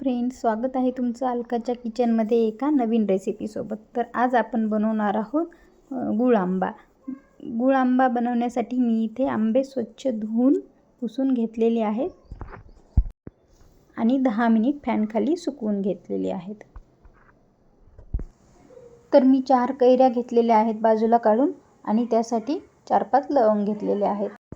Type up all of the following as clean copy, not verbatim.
Friends, स्वागत आहे तुमचं अलकाच्या किचनमध्ये एका नवीन रेसिपीसोबत. तर आज आपण बनवणार आहोत गुळ आंबा. गुळ आंबा बनवण्यासाठी मी इथे आंबे स्वच्छ धुवून पुसून घेतलेले आहेत आणि 10 मिनिट फॅनखाली सुकवून घेतलेले आहेत. तर मी 4 कैऱ्या घेतलेल्या आहेत बाजूला काढून आणि त्यासाठी 4-5 लवंग घेतलेले आहेत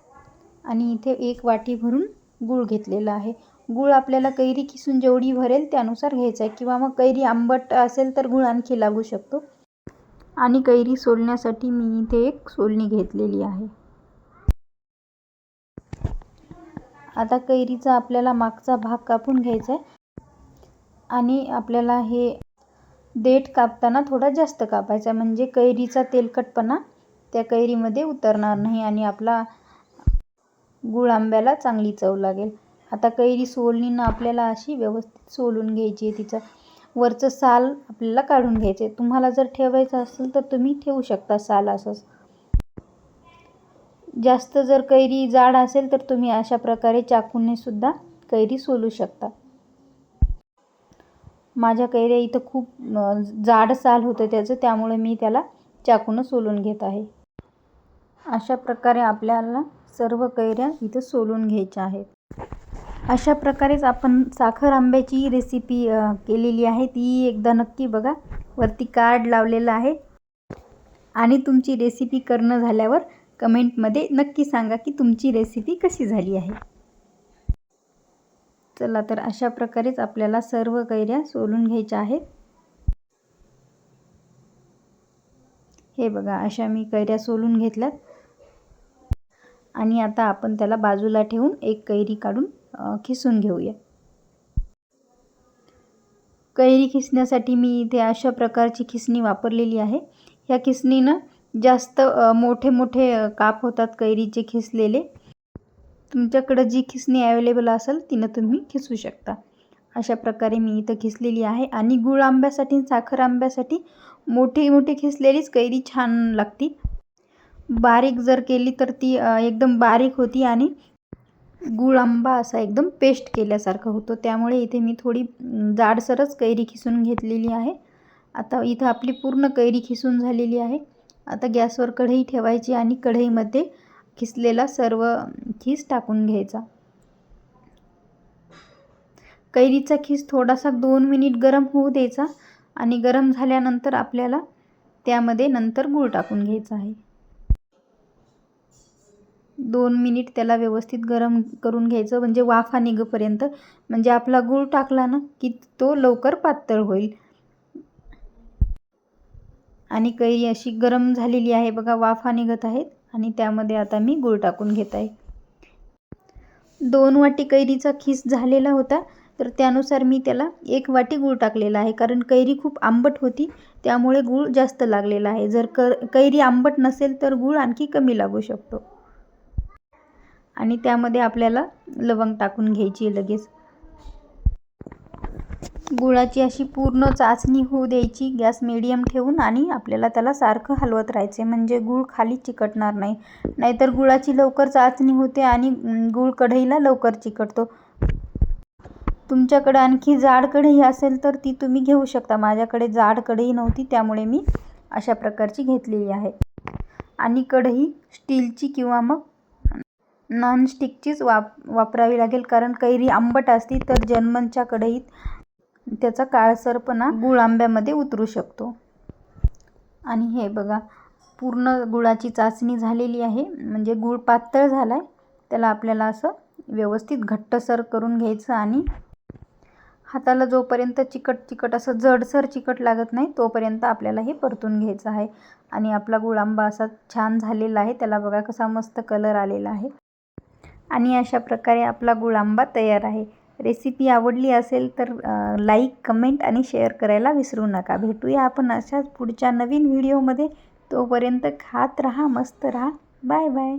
आणि इथे 1 वाटी भरून गूळ घेतलेला आहे. गूळ आपल्याला कैरी किसून जेवढी भरेल त्यानुसार घ्यायचा आहे किंवा मग कैरी आंबट असेल तर गूळ आणखी लागू शकतो. आणि कैरी सोलण्यासाठी मी इथे एक सोलणी घेतलेली आहे. आता कैरीचा आपल्याला मागचा भाग कापून घ्यायचा आहे आणि आपल्याला हे देठ कापताना थोडा जास्त कापायचा म्हणजे कैरीचा तेलकटपणा त्या कैरीमध्ये उतरणार नाही आणि आपला गुळ आंब्याला चांगली चव लागेल. आता कैरी सोलणीनं आपल्याला अशी व्यवस्थित सोलून घ्यायची आहे. तिचं वरचं साल आपल्याला काढून घ्यायचं आहे. तुम्हाला जर ठेवायचं असेल तर तुम्ही ठेवू शकता साल असंच. जास्त जर कैरी जाड असेल तर तुम्ही अशा प्रकारे चाकूने सुद्धा कैरी सोलू शकता. माझ्या कैऱ्या इथं खूप जाड साल होतं त्याचं, त्यामुळे मी त्याला चाकूने सोलून घेत आहे. अशा प्रकारे आपल्याला सर्व कैऱ्या इथं सोलून घ्यायच्या आहेत. अशा प्रकारेच आपण साखर आंब्याची रेसिपी केलेली आहे. ती एकदा नक्की बघा. वरती कार्ड लावलेलं आहे आणि तुमची रेसिपी करणं झाल्यावर कमेंटमध्ये नक्की सांगा की तुमची रेसिपी कशी झाली आहे. चला तर अशा प्रकारेच आपल्याला सर्व कैऱ्या सोलून घ्यायच्या आहेत. हे बघा, अशा मी कैऱ्या सोलून घेतल्यात आणि आता आपण त्याला बाजूला ठेवून एक कैरी काढून खिसून घेऊया. कैरी खिसण्यासाठी मी इथे अशा प्रकारची खिसणी वापरलेली आहे. ह्या खिसणीनं जास्त मोठे मोठे काप होतात कैरीचे खिसलेले. तुमच्याकडे जी खिसणी अवेलेबल असेल तिनं तुम्ही खिसू शकता. अशा प्रकारे मी इथं खिसलेली आहे आणि गुळ आंब्यासाठी साखर आंब्यासाठी मोठी मोठी खिसलेलीच कैरी छान लागती. बारीक जर केली तर ती एकदम बारीक होती आणि गुळ आंबा असा एकदम पेस्ट केल्यासारखं होतं. त्यामुळे इथे मी थोडी जाडसरच कैरी खिसून घेतलेली आहे. आता इथं आपली पूर्ण कैरी खिसून झालेली आहे. आता गॅसवर कढई ठेवायची आणि कढईमध्ये खिसलेला सर्व खीस टाकून घ्यायचा. कैरीचा खीस थोडासा 2 मिनिट गरम होऊ द्यायचा आणि गरम झाल्यानंतर आपल्याला त्यामध्ये नंतर गूळ टाकून घ्यायचा आहे. 2 मिनिट त्याला व्यवस्थित गरम करून घ्यायचं म्हणजे वाफा निघेपर्यंत. म्हणजे आपला गूळ टाकला ना की तो लवकर पातळ होईल. आणि कैरी अशी गरम झालेली आहे बघा, वाफा निघत आहेत आणि त्यामध्ये आता मी गूळ टाकून घेत आहे. 2 वाटी कैरीचा खीस झालेला होता तर त्यानुसार मी त्याला 1 वाटी गूळ टाकलेला आहे. कारण कैरी खूप आंबट होती त्यामुळे गूळ जास्त लागलेला आहे. जर कैरी आंबट नसेल तर गूळ आणखी कमी लागू शकतो. आणि त्यामध्ये आपल्याला लवंग टाकून घ्यायची लगेच. गुळाची अशी पूर्ण चाचणी होऊ द्यायची. गॅस मीडियम ठेवून आणि आपल्याला त्याला सारखं हलवत राहायचे म्हणजे गूळ खाली चिकटणार नाही. नाहीतर गुळाची लवकर चाचणी होते आणि गूळ कढईला लवकर चिकटतो. तुमच्याकडे आणखी जाड कढई असेल तर ती तुम्ही घेऊ शकता. माझ्याकडे जाड कढई नव्हती त्यामुळे मी अशा प्रकारची घेतलेली आहे. आणि कढई स्टीलची किंवा मग नॉनस्टिकचीच वापरावी लागेल. कारण कैरी आंबट असती तर जर्मनच्या कढईत त्याचा काळसरपणा गुळ आंब्यामध्ये उतरू शकतो. आणि हे बघा, पूर्ण गुळाची चाचणी झालेली आहे म्हणजे गूळ पातळ झाला आहे. त्याला आपल्याला असं व्यवस्थित घट्टसर करून घ्यायचं आणि हाताला जोपर्यंत चिकट असं जडसर चिकट लागत नाही तोपर्यंत आपल्याला हे परतून घ्यायचं आहे. आणि आपला गुळ आंबा असा छान झालेला आहे. त्याला बघा कसा मस्त कलर आलेला आहे. आणि अशा प्रकारे आपला गुळ आंबा तयार आहे. रेसिपी आवडली असेल तर लाईक, कमेंट आणि शेअर करायला विसरू नका. भेटूया आपण अशाच पुढच्या नवीन व्हिडिओमध्ये. तोपर्यंत खात राहा, मस्त राहा. Bye bye.